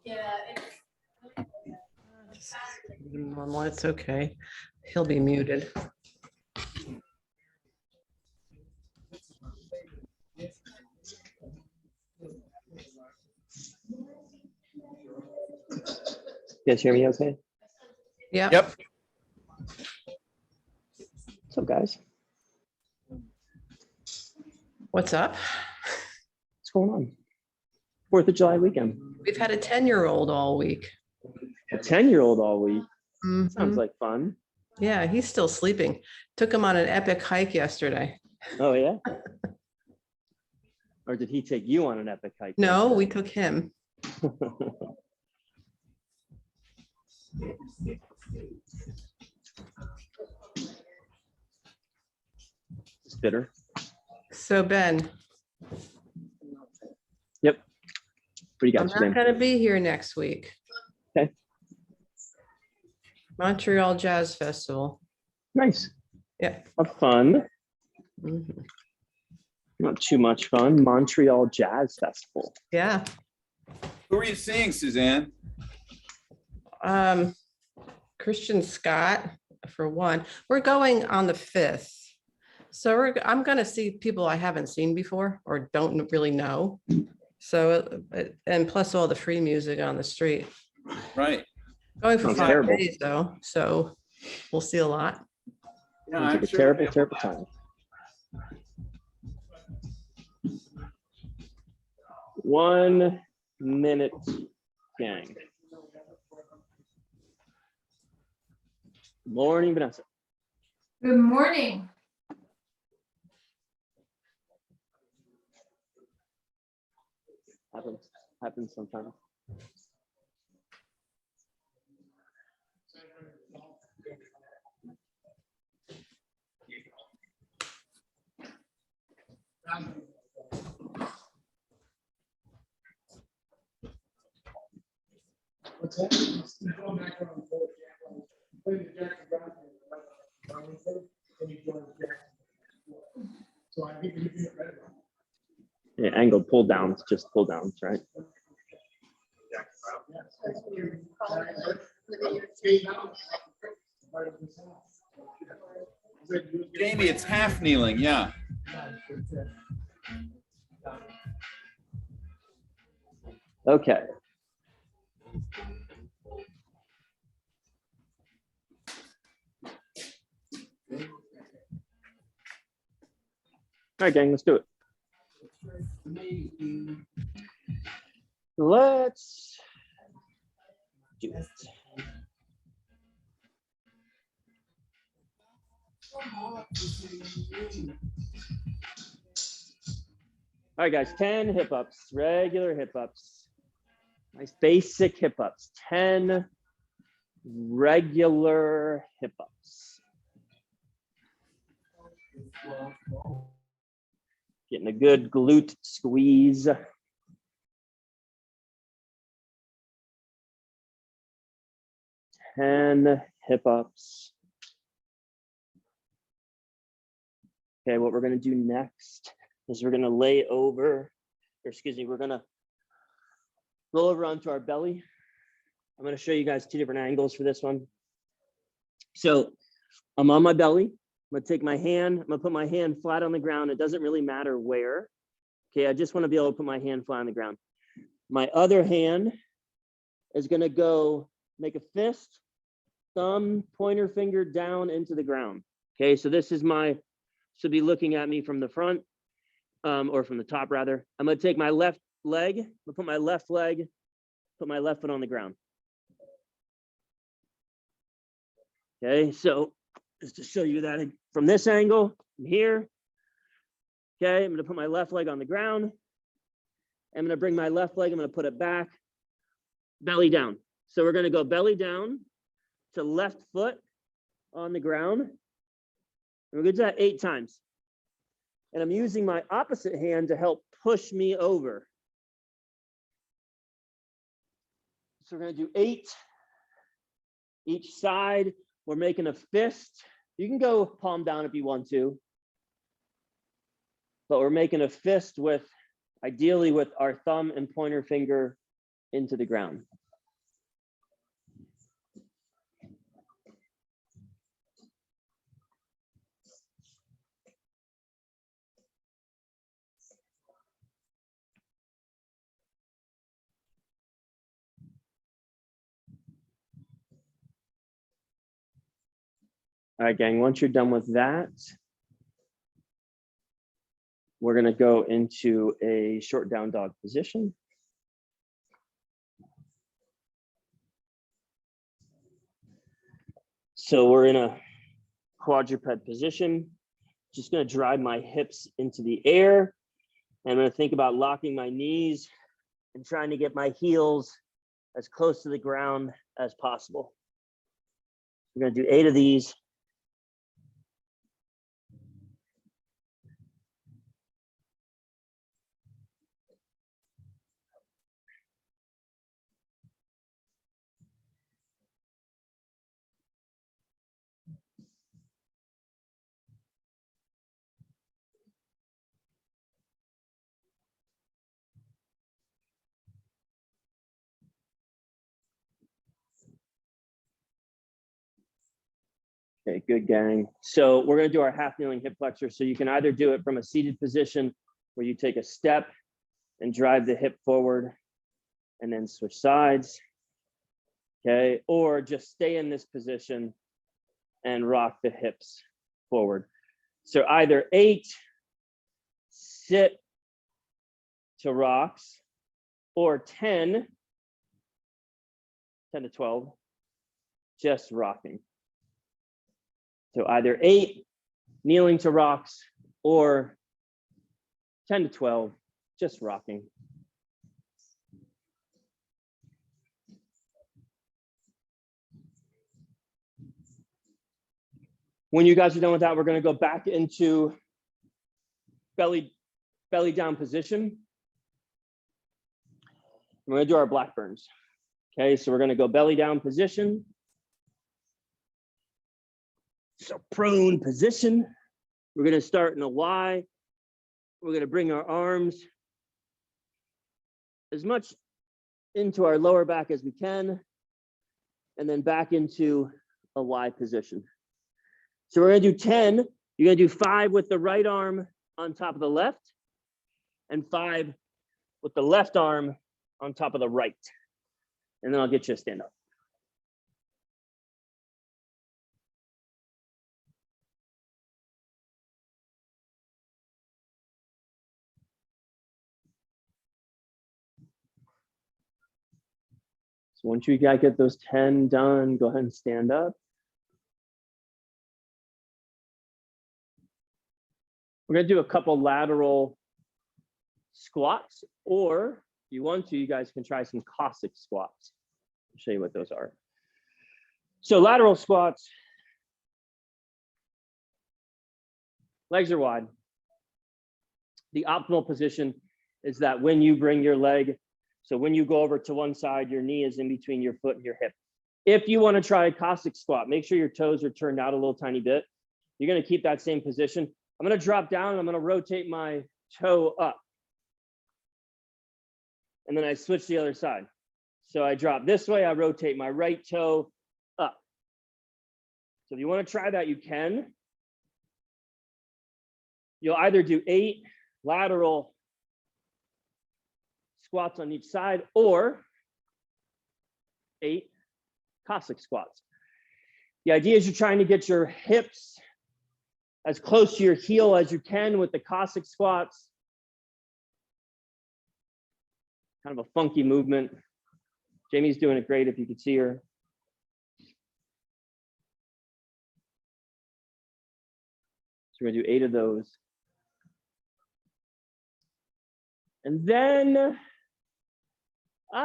Yeah. Normal, it's okay. He'll be muted. You guys hear me okay? Yeah. Yep. What's up, guys? What's up? What's going on? 4th of July weekend. We've had a 10-year-old all week. A 10-year-old all week. Mhm. Sounds like fun. Yeah, he's still sleeping. Took him on an epic hike yesterday. Oh, yeah? Or did he take you on an epic hike? No, we took him. It's bitter. So Ben, Yep. What do you I'm got not today? going to be here next week. Okay. Montreal Jazz Festival. Nice. Yeah. Have fun. Mhm. Not too much fun. Montreal Jazz Festival. Yeah. Who are you seeing, Suzanne? Christian Scott, for one. We're going on the 5th. So I'm going to see people I haven't seen before or don't really know. So, and plus all the free music on the street. Right. Going for Sounds 5 terrible. days though. So we'll see a lot. Yeah, Sounds I'm like a sure terrible, it'll be terrible fun. time. 1 minute, gang. Morning, Vanessa. Good morning. Happens sometimes. What's that? So I think you can get better. Yeah, angled pull downs, just pull downs, right? Jamie, it's half kneeling. Yeah. Okay. All right, gang, let's do it. Let's do it. All right, guys, 10 hip ups, regular hip ups. Nice basic hip ups, 10 regular hip ups. Getting a good glute squeeze. 10 hip ups. Okay, what we're gonna do next is we're gonna lay over, or excuse me, we're gonna roll over onto our belly. I'm gonna show you guys 2 different angles for this one. So I'm on my belly. I'm gonna take my hand, I'm gonna put my hand flat on the ground. It doesn't really matter where. Okay, I just wanna be able to put my hand flat on the ground. My other hand is gonna go make a fist, thumb, pointer finger down into the ground. Okay, so this is my, should be looking at me from the front, or from the top rather. I'm gonna take my left leg, I'm gonna put my left leg, put my left foot on the ground. Okay, so just to show you that from this angle, from here. Okay, I'm gonna put my left leg on the ground. I'm gonna bring my left leg, I'm gonna put it back, belly down. So we're gonna go belly down to left foot on the ground. And we're gonna do that 8 times. And I'm using my opposite hand to help push me over. So we're gonna do 8 each side. We're making a fist. You can go palm down if you want to. But we're making a fist with ideally with our thumb and pointer finger into the ground. All right, gang, once you're done with that, we're gonna go into a short down dog position. So we're in a quadruped position. Just gonna drive my hips into the air. I'm gonna think about locking my knees and trying to get my heels as close to the ground as possible. We're gonna do 8 of these. Okay, good, gang. So we're gonna do our half kneeling hip flexor. So you can either do it from a seated position where you take a step and drive the hip forward and then switch sides, okay? Or just stay in this position and rock the hips forward. So either 8 sit to rocks, or 10 to 12, just rocking. So either 8 kneeling to rocks, or 10 to 12, just rocking. When you guys are done with that, we're going to go back into belly down position. We're going to do our Blackburns. Okay, so we're going to go belly down position. So prone position. We're going to start in a Y. We're going to bring our arms as much into our lower back as we can, and then back into a Y position. So we're going to do 10. You're going to do 5 with the right arm on top of the left, and 5 with the left arm on top of the right. And then I'll get you a stand up. So once you guys get those 10 done, go ahead and stand up. We're going to do a couple lateral squats, or if you want to, you guys can try some Caustic Squats. I'll show you what those are. So lateral squats, legs are wide. The optimal position is that when you bring your leg, so when you go over to one side, your knee is in between your foot and your hip. If you want to try a Caustic Squat, make sure your toes are turned out a little tiny bit. You're going to keep that same position. I'm going to drop down and I'm going to rotate my toe up. And then I switch the other side. So I drop this way, I rotate my right toe up. So if you want to try that, you can. You'll either do 8 lateral squats on each side, or 8 Caustic Squats. The idea is you're trying to get your hips as close to your heel as you can with the Caustic Squats. Kind of a funky movement. Jamie's doing it great if you could see her. So we're gonna do 8 of those. And then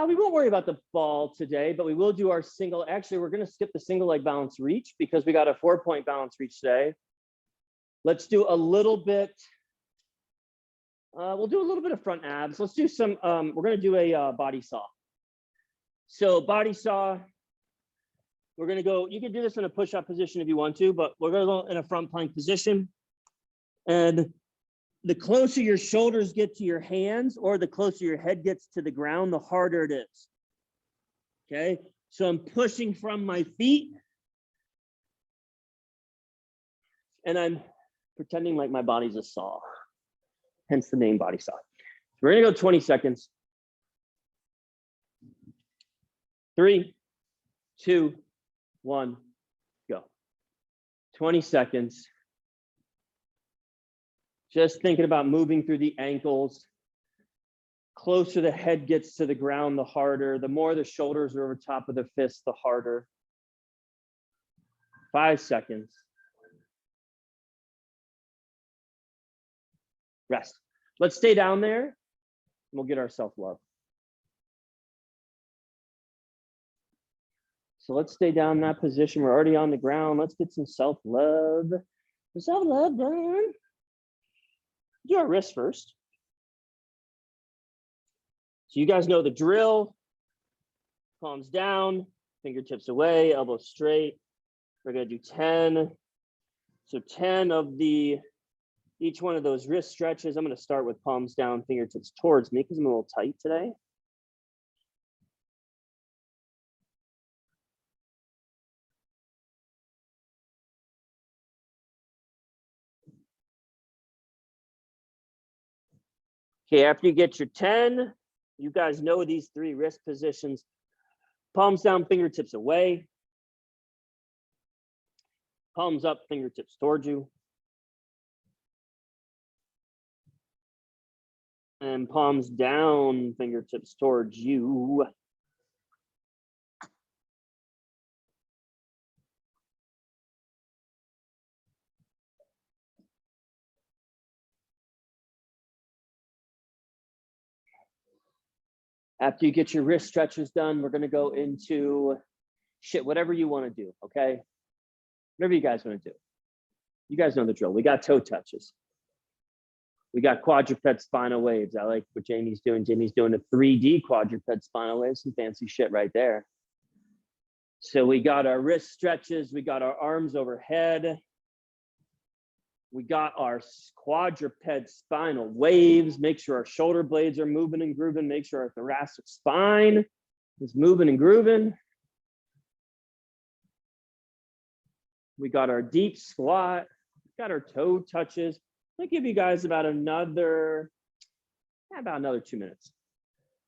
we won't worry about the ball today, but we will do our single. Actually, we're gonna skip the single leg balance reach because we got a 4-point balance reach today. Let's do a little bit. We'll do a little bit of front abs. Let's do some, we're gonna do a body saw. So body saw, we're gonna go, you can do this in a push-up position if you want to, but we're gonna go in a front plank position. And the closer your shoulders get to your hands or the closer your head gets to the ground, the harder it is. Okay, so I'm pushing from my feet and I'm pretending like my body's a saw, hence the name body saw. We're gonna go 20 seconds. 3, 2, 1, go. 20 seconds. Just thinking about moving through the ankles. Closer the head gets to the ground, the harder. The more the shoulders are over top of the fist, the harder. 5 seconds. Rest. Let's stay down there and we'll get our self-love. So let's stay down in that position. We're already on the ground. Let's get some self-love. Self-love done. Do our wrists first. So you guys know the drill. Palms down, fingertips away, elbows straight. We're gonna do 10. So 10 of each one of those wrist stretches. I'm gonna start with palms down, fingertips towards me because I'm a little tight today. Okay, after you get your 10, you guys know these 3 wrist positions. Palms down, fingertips away. Palms up, fingertips towards you. And palms down, fingertips towards you. After you get your wrist stretches done, we're gonna go into whatever you wanna do, okay? Whatever you guys wanna do. You guys know the drill. We got toe touches. We got quadruped spinal waves. I like what Jamie's doing. Jamie's doing a 3D quadruped spinal wave, some fancy shit right there. So we got our wrist stretches. We got our arms overhead. We got our quadruped spinal waves. Make sure our shoulder blades are moving and grooving. Make sure our thoracic spine is moving and grooving. We got our deep squat. Got our toe touches. I'll give you guys about another 2 minutes.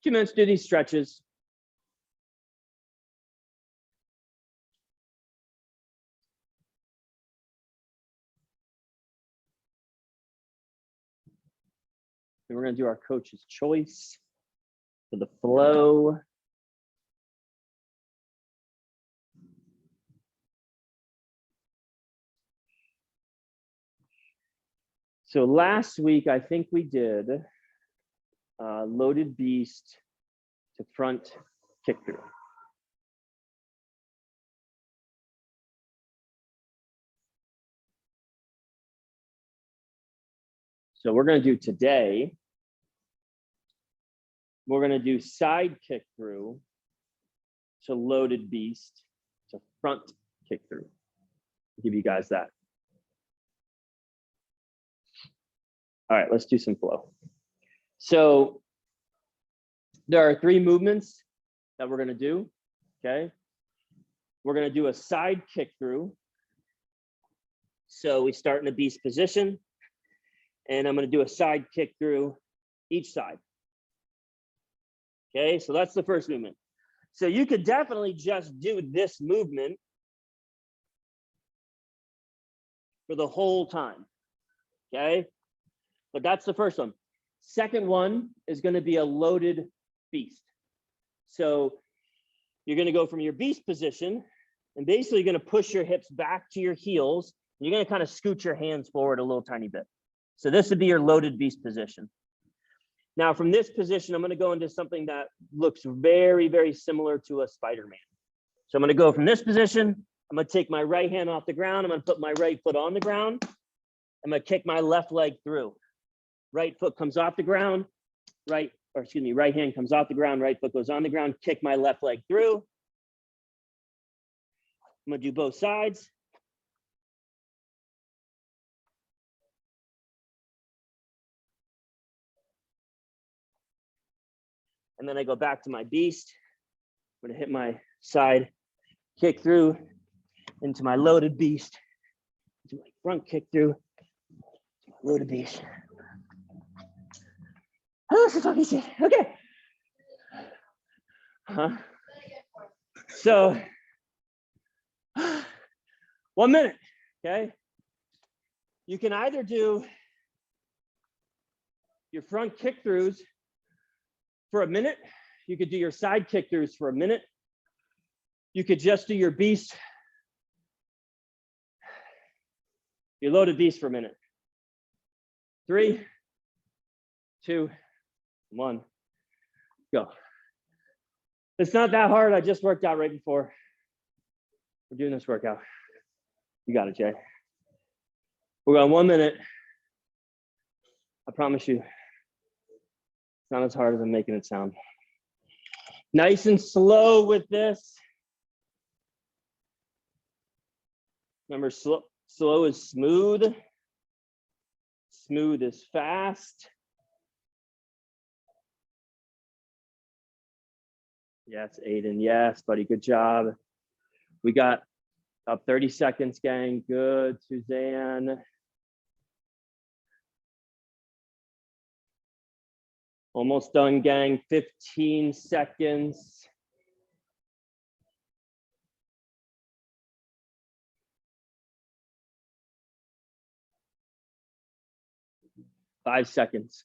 2 minutes to do these stretches. And we're gonna do our coach's choice for the flow. So last week, I think we did loaded beast to front kick through. So we're gonna do today, we're gonna do side kick through to loaded beast to front kick through. I'll give you guys that. All right, let's do some flow. So there are 3 movements that we're gonna do, okay? We're gonna do a side kick through. So we start in a beast position, and I'm gonna do a side kick through each side. Okay, so that's the first movement. So you could definitely just do this movement for the whole time, okay? But that's the first one. Second one is gonna be a loaded beast. So you're gonna go from your beast position and basically you're gonna push your hips back to your heels. And you're gonna kind of scoot your hands forward a little tiny bit. So this would be your loaded beast position. Now from this position, I'm gonna go into something that looks very, very similar to a Spider-Man. So I'm gonna go from this position. I'm gonna take my right hand off the ground. I'm gonna put my right foot on the ground. I'm gonna kick my left leg through. Right foot comes off the ground, right hand comes off the ground, right foot goes on the ground, kick my left leg through. I'm gonna do both sides. And then I go back to my beast. I'm gonna hit my side kick through into my loaded beast, into my front kick through, loaded beast. Oh, this is fucking shit. Okay. So 1 minute, okay? You can either do your front kick throughs for a minute. You could do your side kick throughs for a minute. You could just do your beast, your loaded beast for a minute. 3, 2, 1, go. It's not that hard. I just worked out right before we're doing this workout. You got it, Jay. We're going 1 minute. I promise you, it's not as hard as I'm making it sound. Nice and slow with this. Remember, slow is smooth. Smooth is fast. Yes, Aiden. Yes, buddy. Good job. We got up 30 seconds, gang. Good, Suzanne. Almost done, gang. 15 seconds. Five seconds.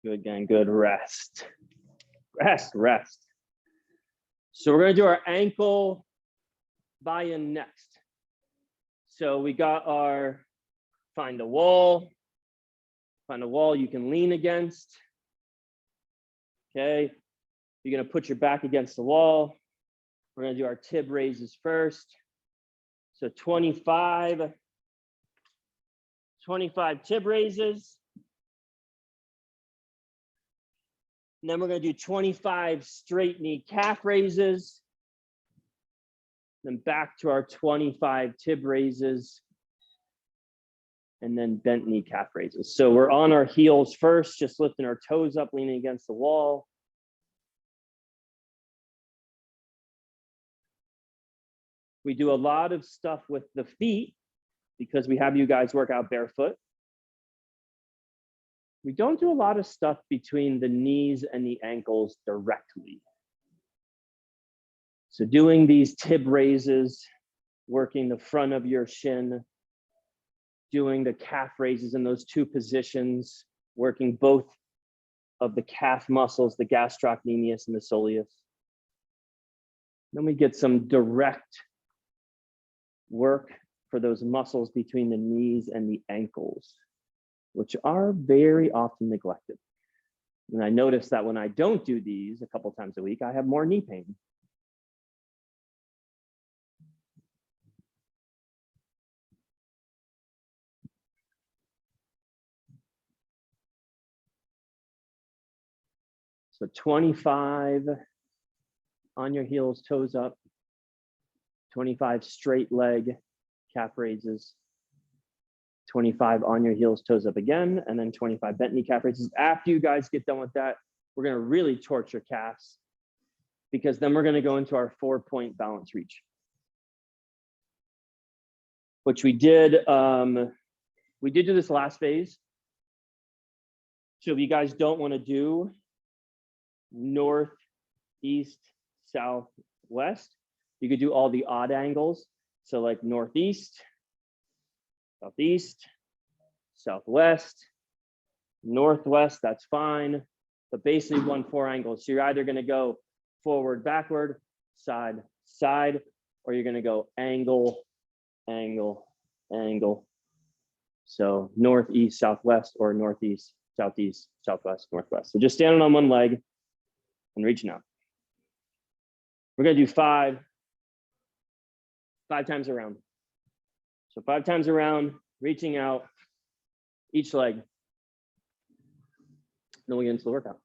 Good, gang. Good. Rest. Rest, rest. So we're going to do our ankle buy-in next. So we got our find a wall. Find a wall you can lean against. Okay. You're going to put your back against the wall. We're going to do our tib raises first. So 25 tib raises. And then we're going to do 25 straight knee calf raises. Then back to our 25 tib raises. And then bent knee calf raises. So we're on our heels first, just lifting our toes up, leaning against the wall. We do a lot of stuff with the feet because we have you guys work out barefoot. We don't do a lot of stuff between the knees and the ankles directly. So doing these tib raises, working the front of your shin, doing the calf raises in those two positions, working both of the calf muscles, the gastrocnemius and the soleus. Then we get some direct work for those muscles between the knees and the ankles, which are very often neglected. And I notice that when I don't do these a couple times a week, I have more knee pain. So 25 on your heels, toes up, 25 straight leg calf raises, 25 on your heels, toes up again, and then 25 bent knee calf raises. After you guys get done with that, we're gonna really torch your calves because then we're gonna go into our 4-point balance reach, which we did do this last phase. So if you guys don't wanna do north, east, south, west, you could do all the odd angles. So like northeast, southeast, southwest, northwest, that's fine. But basically 1-4 angles. So you're either gonna go forward, backward, side, side, or you're gonna go angle, angle, angle. So northeast, southwest, or northeast, southeast, southwest, northwest. So just standing on one leg and reaching out. We're gonna do five times around. So 5 times around, reaching out each leg. Then we get into the workout.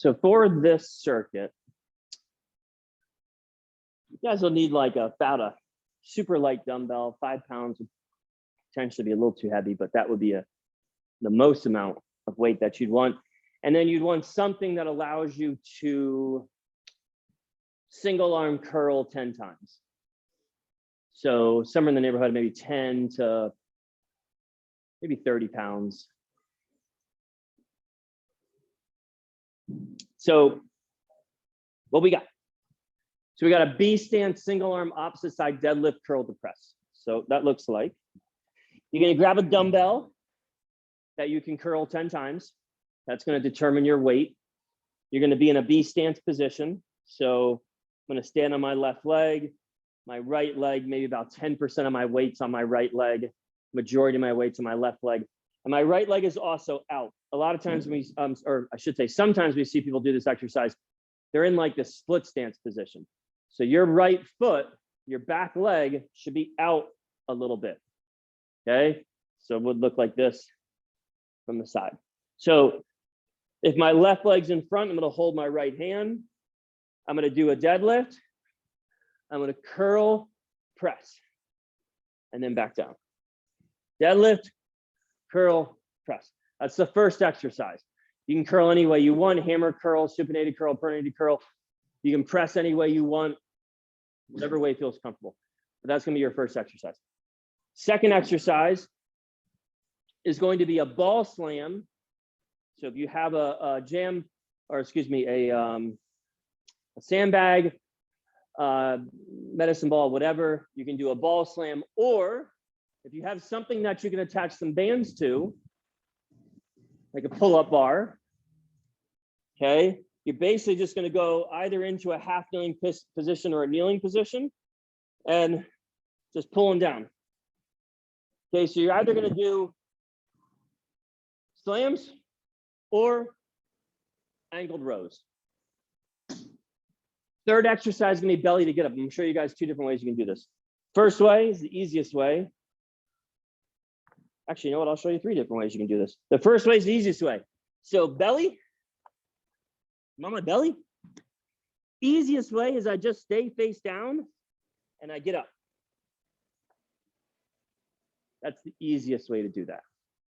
So for this circuit, you guys will need like about a super light dumbbell. 5 pounds would potentially be a little too heavy, but that would be the most amount of weight that you'd want. And then you'd want something that allows you to single arm curl 10 times. So somewhere in the neighborhood of maybe 10 to maybe 30 pounds. So what we got? So we got a B stance, single arm, opposite side deadlift, curl to press. So that looks like you're gonna grab a dumbbell that you can curl 10 times. That's gonna determine your weight. You're gonna be in a B stance position. So I'm gonna stand on my left leg, my right leg, maybe about 10% of my weight's on my right leg, majority of my weight's on my left leg. And my right leg is also out. A lot of times we, or I should say, sometimes we see people do this exercise. They're in like the split stance position. So your right foot, your back leg should be out a little bit, okay? So it would look like this from the side. So if my left leg's in front, I'm gonna hold my right hand. I'm gonna do a deadlift. I'm gonna curl, press, and then back down. Deadlift, curl, press. That's the first exercise. You can curl any way you want, hammer curl, supinated curl, pronated curl. You can press any way you want, whatever way feels comfortable. But that's gonna be your first exercise. Second exercise is going to be a ball slam. So if you have a jam, or excuse me, a sandbag, medicine ball, whatever, you can do a ball slam. Or if you have something that you can attach some bands to, like a pull-up bar, okay, you're basically just going to go either into a half kneeling position or a kneeling position and just pulling down. Okay, so you're either going to do slams or angled rows. Third exercise is going to be belly to get up. I'm going to show you guys 2 different ways you can do this. First way is the easiest way. Actually, you know what? I'll show you 3 different ways you can do this. The first way is the easiest way. So belly, I'm on my belly. Easiest way is I just stay face down and I get up. That's the easiest way to do that.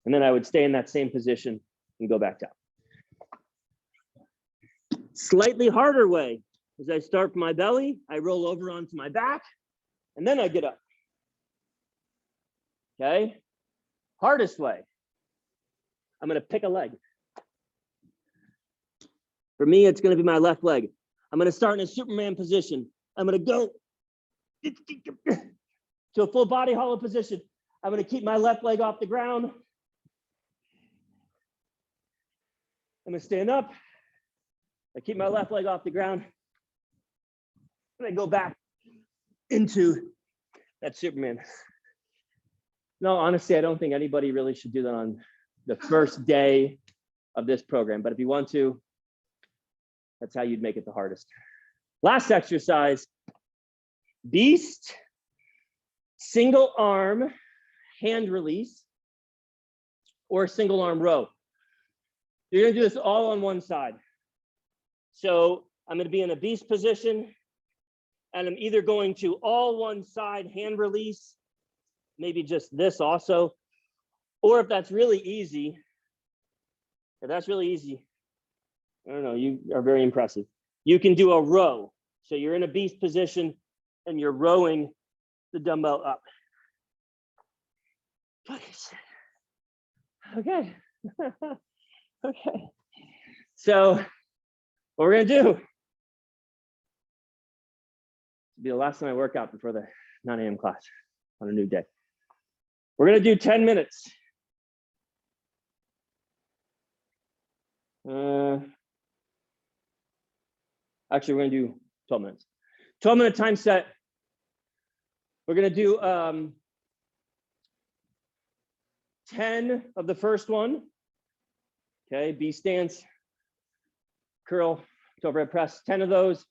And then I would stay in that same position and go back down. Slightly harder way is I start from my belly, I roll over onto my back, and then I get up. Okay? Hardest way, I'm gonna pick a leg. For me, it's gonna be my left leg. I'm gonna start in a Superman position. I'm gonna go to a full body hollow position. I'm gonna keep my left leg off the ground. I'm gonna stand up. I keep my left leg off the ground. And I go back into that Superman. No, honestly, I don't think anybody really should do that on the first day of this program. But if you want to, that's how you'd make it the hardest. Last exercise, beast, single arm, hand release, or single arm row. You're gonna do this all on one side. So I'm gonna be in a beast position, and I'm either going to all one side hand release, maybe just this also, or if that's really easy, I don't know, you are very impressive. You can do a row. So you're in a beast position and you're rowing the dumbbell up. Okay. Okay. So what we're gonna do, it'll be the last time I work out before the 9 a.m. class on a new day. We're gonna do 10 minutes. Actually, we're gonna do 12 minutes. 12-minute time set. We're gonna do 10 of the first one. Okay, B stance, curl to overhead press, 10 of those.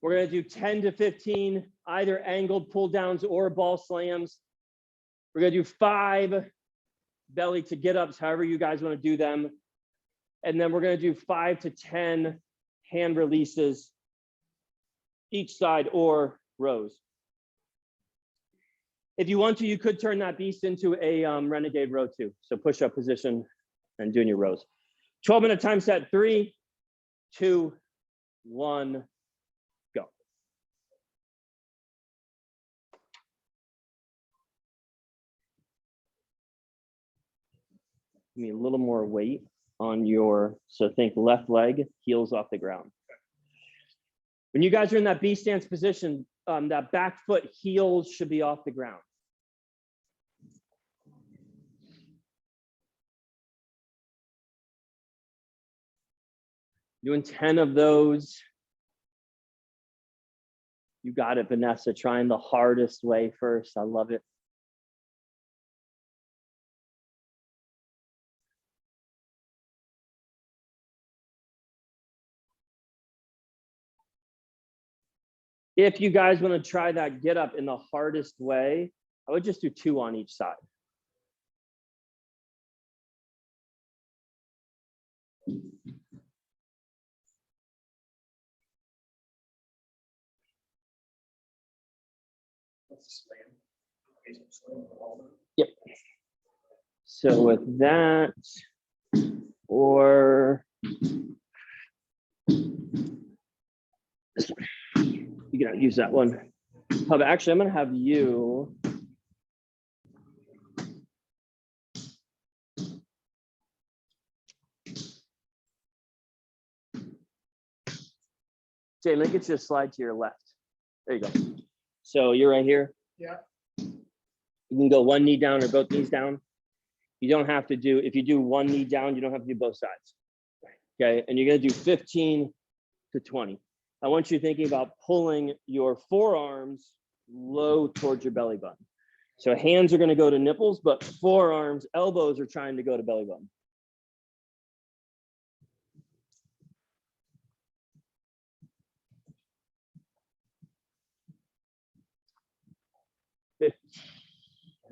We're gonna do 10 to 15, either angled pull downs or ball slams. We're gonna do 5 belly to get ups, however you guys wanna do them. And then we're going to do 5 to 10 hand releases each side or rows. If you want to, you could turn that beast into a renegade row too. So push up position and doing your rows. 12-minute time set, 3, 2, 1, go. Give me a little more weight on your, so think left leg, heels off the ground. When you guys are in that B stance position, that back foot heels should be off the ground. Doing 10 of those. You got it, Vanessa, trying the hardest way first. I love it. If you guys want to try that get up in the hardest way, I would just do 2 on each side. Yep. So with that, or this one, you can use that one. Actually, I'm gonna have you. Jay, let me get you a slide to your left. There you go. So you're right here. Yeah. You can go 1 knee down or both knees down. You don't have to do, if you do 1 knee down, you don't have to do both sides. Okay, and you're gonna do 15 to 20. I want you thinking about pulling your forearms low towards your belly button. So hands are gonna go to nipples, but forearms, elbows are trying to go to belly button.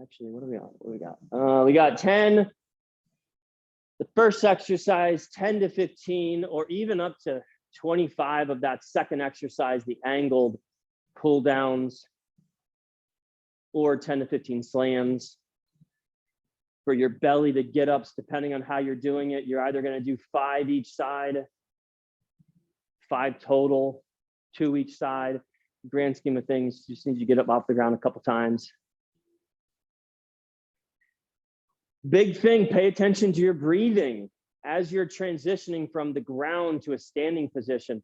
Actually, what do we got? What do we got? We got 10. The first exercise, 10 to 15, or even up to 25 of that second exercise, the angled pull downs, or 10 to 15 slams. For your belly to get ups, depending on how you're doing it, you're either going to do 5 each side, 5 total, 2 each side. Grand scheme of things, you just need to get up off the ground a couple times. Big thing, pay attention to your breathing as you're transitioning from the ground to a standing position.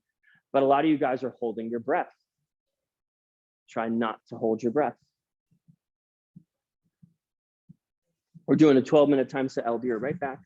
But a lot of you guys are holding your breath. Try not to hold your breath. We're doing a 12-minute time set. I'll be right back.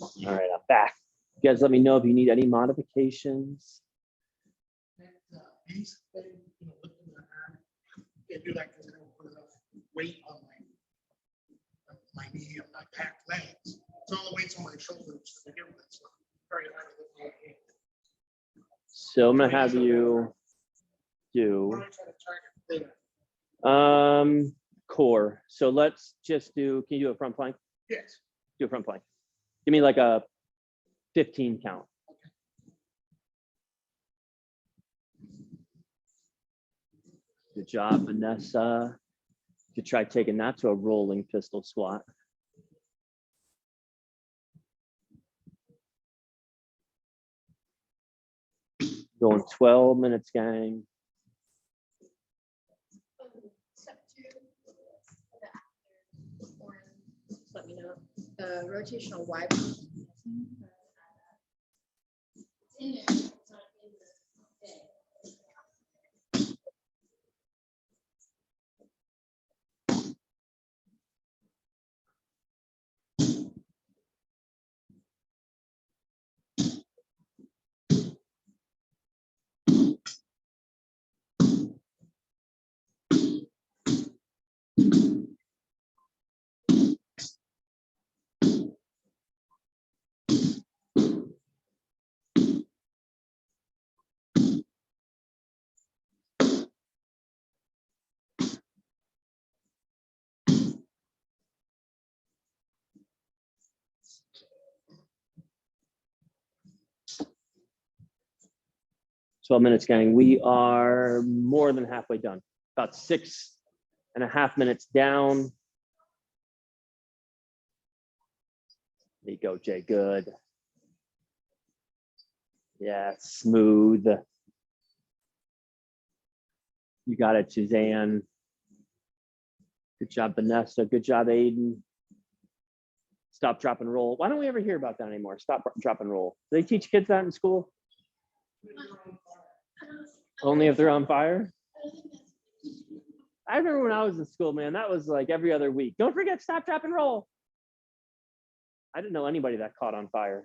All right, I'm back. You guys let me know if you need any modifications. These things, lifting the arm, can't do that because I don't put enough weight on my knee and my back legs. It's all the weight's on my shoulders to begin with. So very hard to lift my hand. So I'm gonna have you do What do I try to target there? core. So let's just do, can you do a front plank? Yes. Do a front plank. Give me like a 15 count. Good job, Vanessa. You could try taking that to a rolling pistol squat. Going 12 minutes, gang. Step 2. Let me know. The rotational Y. It's in there. It's not in the thing. Twelve minutes, gang. We are more than halfway done. About 6.5 minutes down. There you go, Jay. Good. Yeah, smooth. You got it, Suzanne. Good job, Vanessa. Good job, Aiden. Stop, drop, and roll. Why don't we ever hear about that anymore? Stop, drop, and roll. Do they teach kids that in school? Only if they're on fire? I remember when I was in school, man, that was like every other week. Don't forget, stop, drop, and roll. I didn't know anybody that caught on fire.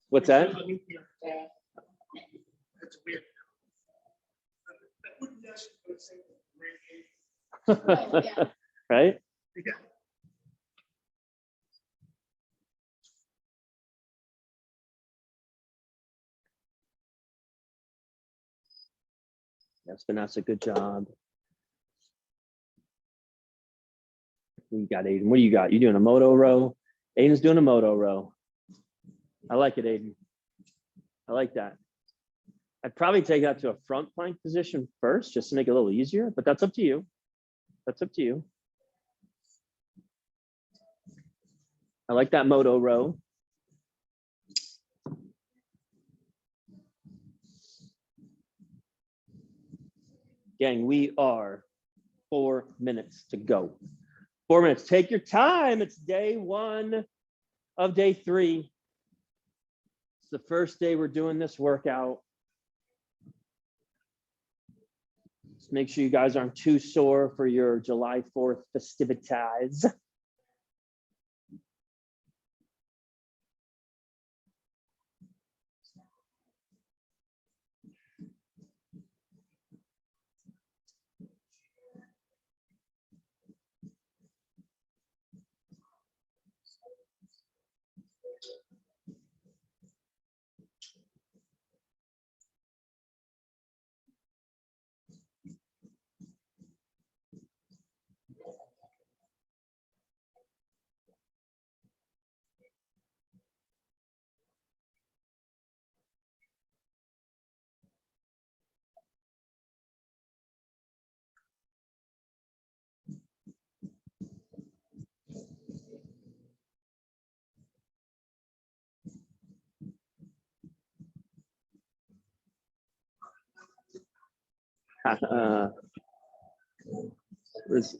What's that? It's weird. That wouldn't necessarily say radiation. Oh, yeah. Right? Yeah. Yes, Vanessa, good job. You got Aiden. What do you got? You doing a moto row? Aiden's doing a moto row. I like it, Aiden. I like that. I'd probably take that to a front plank position first, just to make it a little easier, but that's up to you. That's up to you. I like that moto row. Gang, we are 4 minutes to go. 4 minutes. Take your time. It's day 1 of day 3. It's the first day we're doing this workout. Just make sure you guys aren't too sore for your July 4th festivities.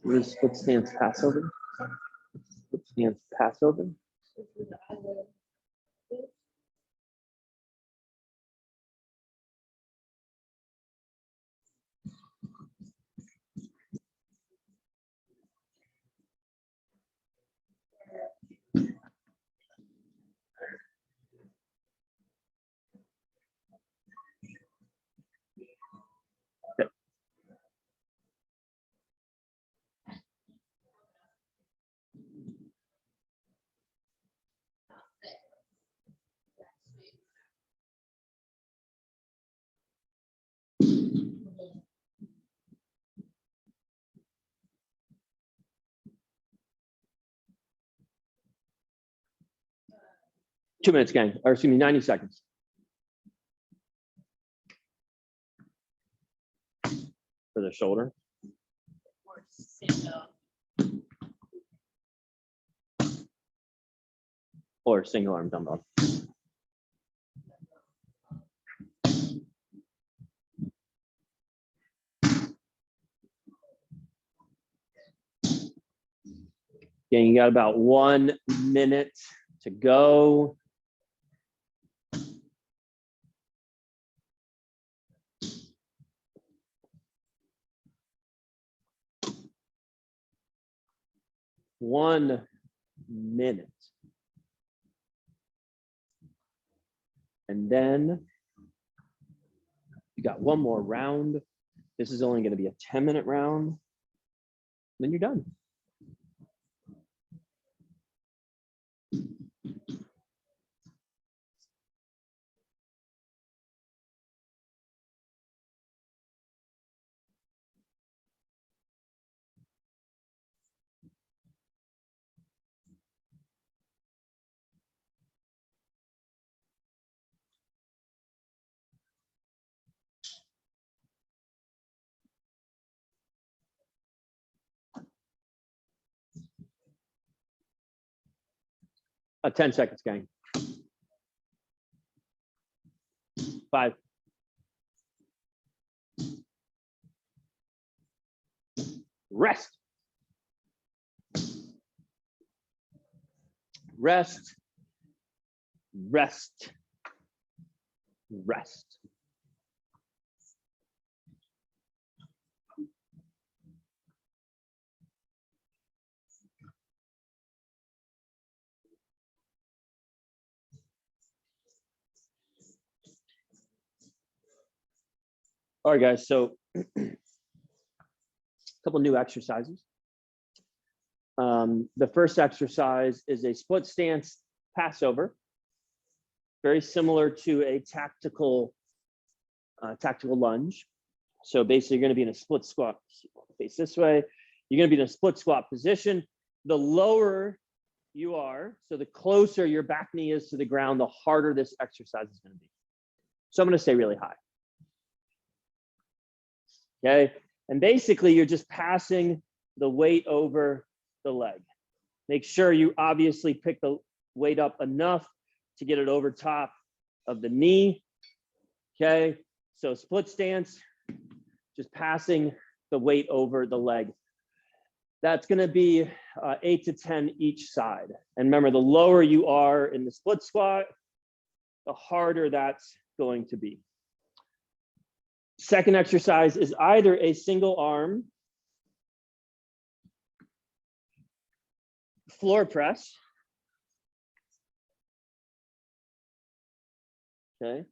Where's foot stance Passover? Foot stance Passover? 2 minutes, gang, or excuse me, 90 seconds. For the shoulder. Or stand up. Or single arm dumbbell. Again, you got about 1 minute to go. One minute. And then you got one more round. This is only going to be a 10-minute round. Then you're done. A 10 seconds, gang. 5. Rest. Rest. Rest. Rest. All right, guys, so a couple new exercises. The first exercise is a split stance Passover, very similar to a tactical lunge. So basically, you're going to be in a split squat. Face this way. You're going to be in a split squat position. The lower you are, so the closer your back knee is to the ground, the harder this exercise is going to be. So I'm going to say really high. Okay, and basically you're just passing the weight over the leg. Make sure you obviously pick the weight up enough to get it over top of the knee. Okay, so split stance, just passing the weight over the leg. That's going to be 8 to 10 each side. And remember, the lower you are in the split squat, the harder that's going to be. Second exercise is either a single arm floor press. Okay. You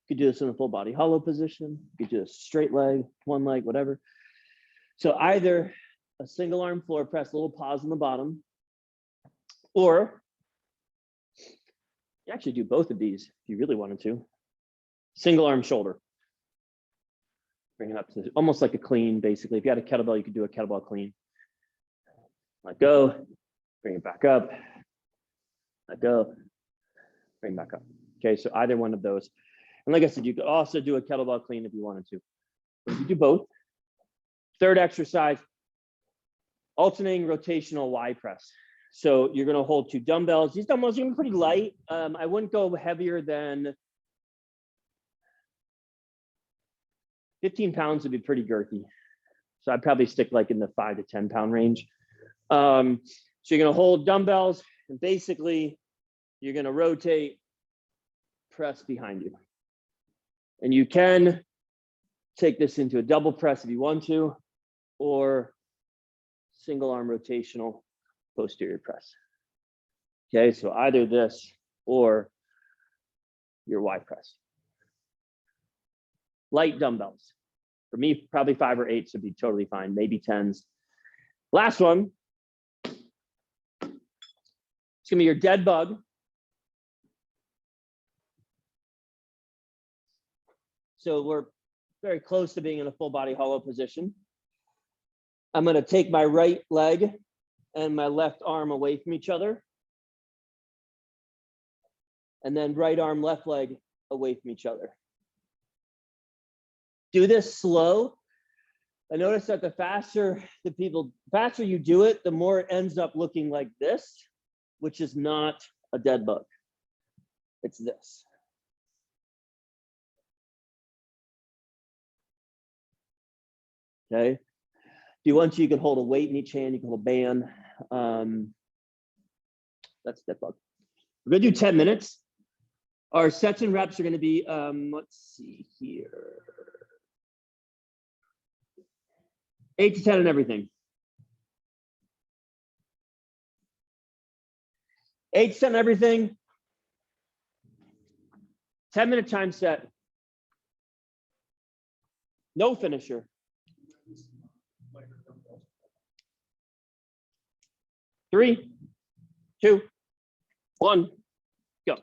could do this in a full body hollow position. You could do this straight leg, one leg, whatever. So either a single arm floor press, a little pause on the bottom, or you actually do both of these if you really wanted to. Single arm shoulder. Bring it up to almost like a clean, basically. If you had a kettlebell, you could do a kettlebell clean. Let go, bring it back up, let go, bring it back up. Okay, so either one of those. And like I said, you could also do a kettlebell clean if you wanted to. But you do both. Third exercise, alternating rotational Y press. So you're going to hold 2 dumbbells. These dumbbells are going to be pretty light. I wouldn't go heavier than 15 pounds would be pretty girthy. So I'd probably stick like in the 5 to 10 pound range. So you're going to hold dumbbells and basically you're going to rotate, press behind you. And you can take this into a double press if you want to, or single arm rotational posterior press. Okay, so either this or your Y press. Light dumbbells. For me, probably 5 or 8 would be totally fine, maybe 10s. Last one. It's gonna be your dead bug. So we're very close to being in a full body hollow position. I'm gonna take my right leg and my left arm away from each other. And then right arm, left leg away from each other. Do this slow. I notice that the faster you do it, the more it ends up looking like this, which is not a dead bug. It's this. Okay. If you want to, you can hold a weight in each hand, you can hold a band. That's dead bug. We're gonna do 10 minutes. Our sets and reps are gonna be, let's see here. 8 to 10 and everything. 8 to 10 and everything. 10-minute time set. No finisher. 3, 2, 1, go.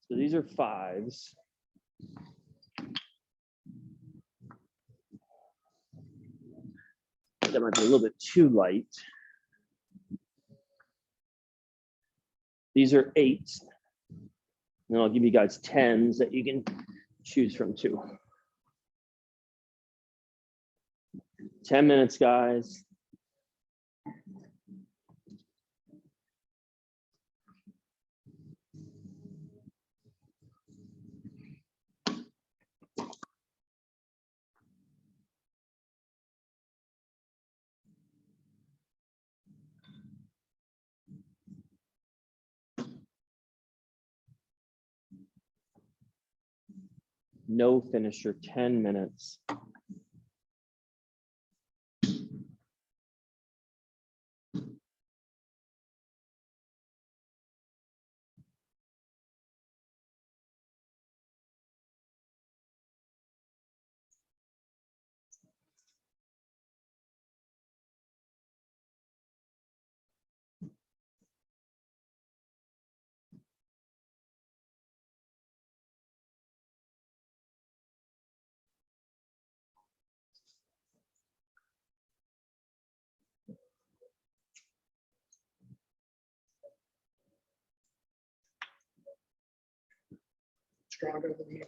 So these are 5s. That might be a little bit too light. These are 8s. And I'll give you guys 10s that you can choose from too. 10 minutes, guys. No finisher, 10 minutes. Stronger than me.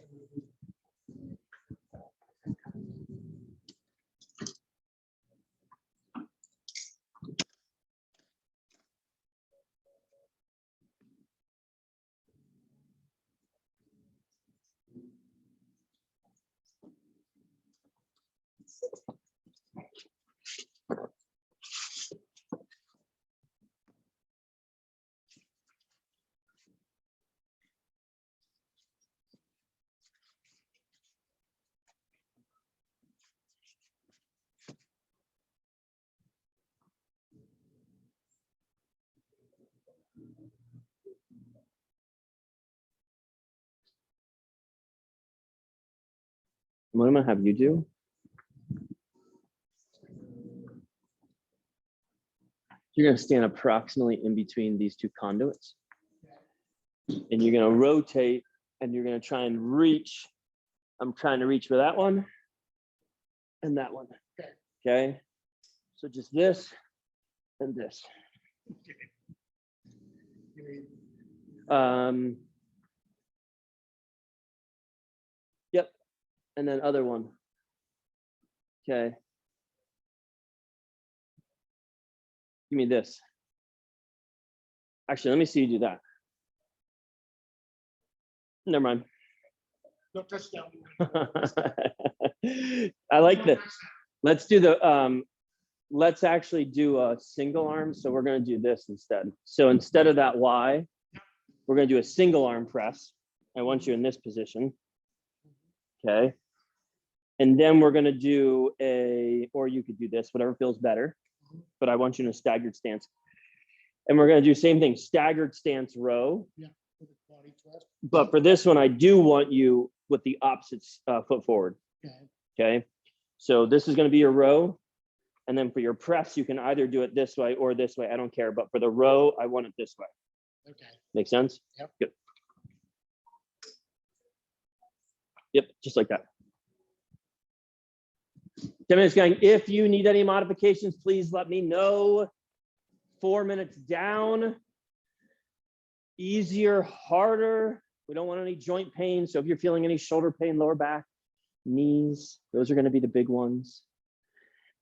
What am I have you do? You're going to stand approximately in between these two conduits. And you're going to rotate and you're going to try and reach. I'm trying to reach for that one and that one. Okay. So just this and this. Yep. And then other one. Okay. Give me this. Actually, let me see you do that. Never mind. No touchdown. I like that. Let's do the, let's actually do a single arm. So we're going to do this instead. So instead of that Y, we're going to do a single arm press. I want you in this position. Okay. And then we're going to do or you could do this, whatever feels better, but I want you in a staggered stance. And we're going to do the same thing, staggered stance row. Yeah. Body twist. But for this one, I do want you with the opposite foot forward. Okay. Okay. So this is going to be your row. And then for your press, you can either do it this way or this way. I don't care. But for the row, I want it this way. Okay. Make sense? Yep. Good. Yep. Just like that. 10 minutes going. If you need any modifications, please let me know. 4 minutes down. Easier, harder. We don't want any joint pain. So if you're feeling any shoulder pain, lower back, knees, those are going to be the big ones.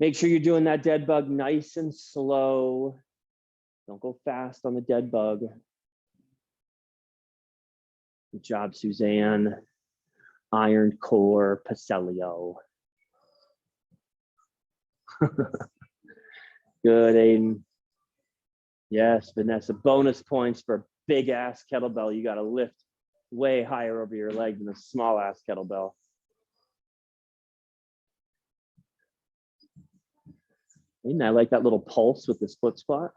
Make sure you're doing that dead bug nice and slow. Don't go fast on the dead bug. Good job, Suzanne. Iron core, Pacelio. Good, Aiden. Yes, Vanessa, bonus points for big ass kettlebell. You got to lift way higher over your leg than a small ass kettlebell. Aiden, I like that little pulse with the split squat.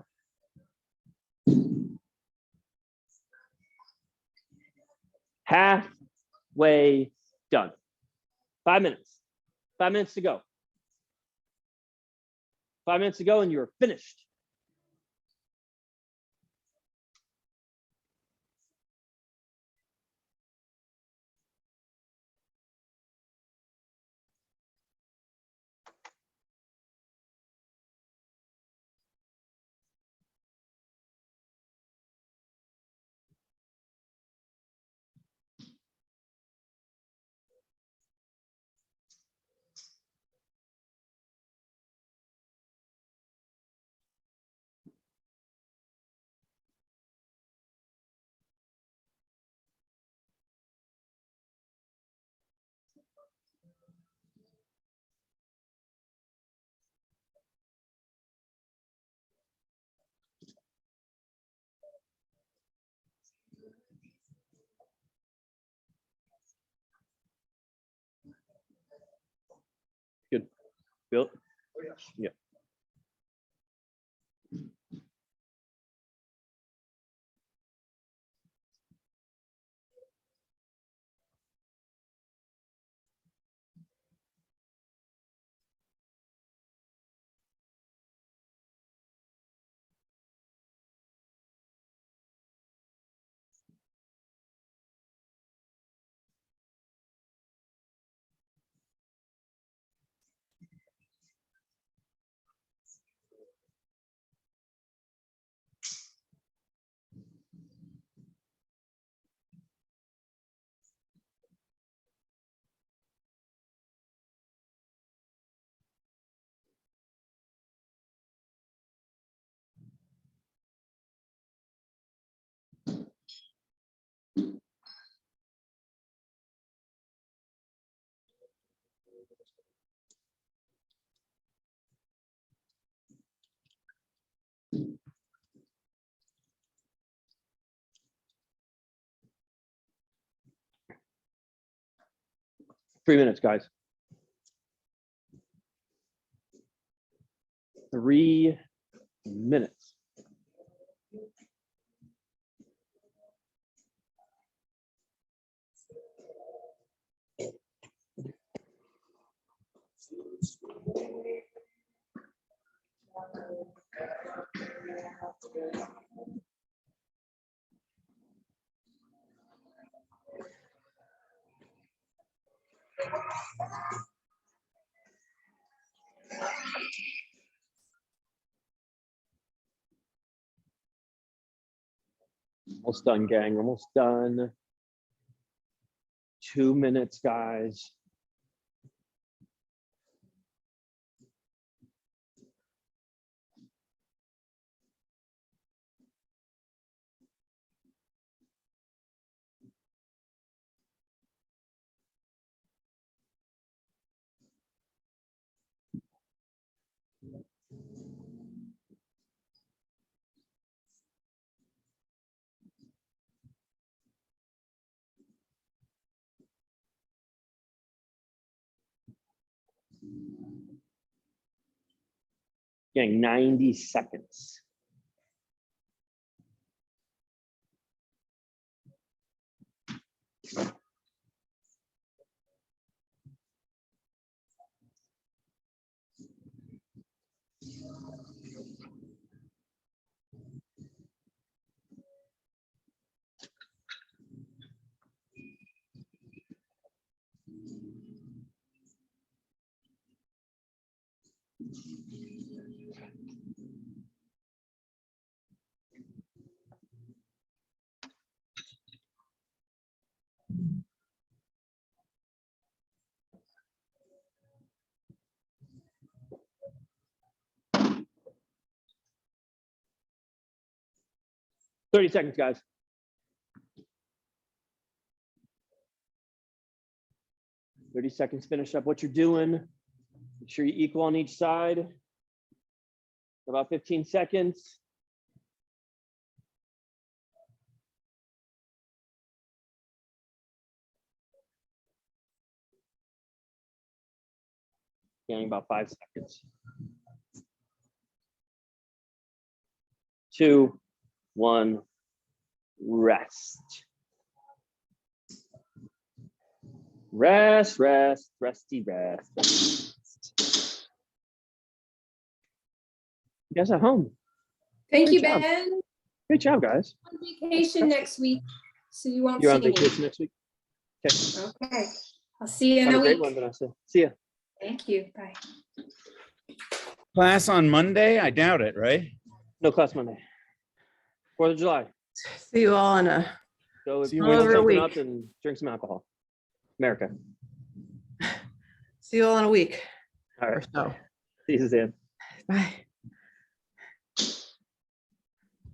Halfway done. 5 minutes. 5 minutes to go. 5 minutes to go and you're finished. Good. Bill? Oh, yes. Yeah. Three minutes, guys. 3 minutes. Almost done, gang. Almost done. 2 minutes, guys. Gang, 90 seconds. 30 seconds, guys. Finish up what you're doing. Make sure you equal on each side. About 15 seconds. Getting about 5 seconds. 2, 1, rest. Rest, rest, resty rest. You guys at home. Thank Great you, job. Ben. Great job, guys. On vacation next week, so you won't You're on see me. vacation next week. Okay. Okay, I'll see you in Have a a great week. one, Vanessa. See ya. Thank you. Bye. Class on Monday? I doubt it, right? No class Monday. 4th of July. See you all in a, Go See you blow Wednesday. something Week. up and drink some alcohol. America. see you all in a week All or right. so. See you, Suzanne. Bye.